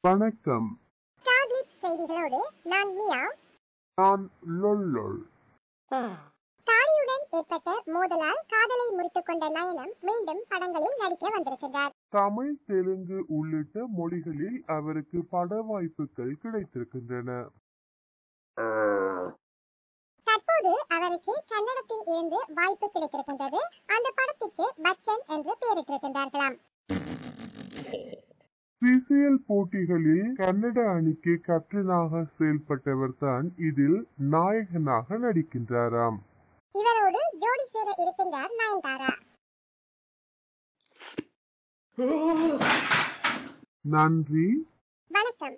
வணக்கம். டாக்லிட் செய்திகளோடு நான் மியா. நான் லொல்லொல். தாலியுடன் ஏற்பட்ட மோதலால் காதலை முறித்துக் கொண்ட நயனம் மீண்டும் படங்களில் நடிக்க வந்திருக்கிறார். தமிழ், தெலுங்கு உள்ளிட்ட மொழிகளில் அவருக்கு பட வாய்ப்புகள் கிடைத்திருக்கின்றன. தற்போது அவருக்கு கன்னடத்தில் இருந்து வாய்ப்பு கிடைத்திருக்கின்றது. அந்த படத்திற்கு பச்சன் என்று பெயரிட்டிருக்கின்றார்களாம். பிசிஎல் போட்டிகளில் கன்னட அணிக்கு கேப்டனாக செயல்பட்டவர் தான் இதில் நாயகனாக நடிக்கின்றாராம். இவரோடு ஜோடி சேர இருக்கின்றார் நயன்தாரா. நன்றி, வணக்கம்.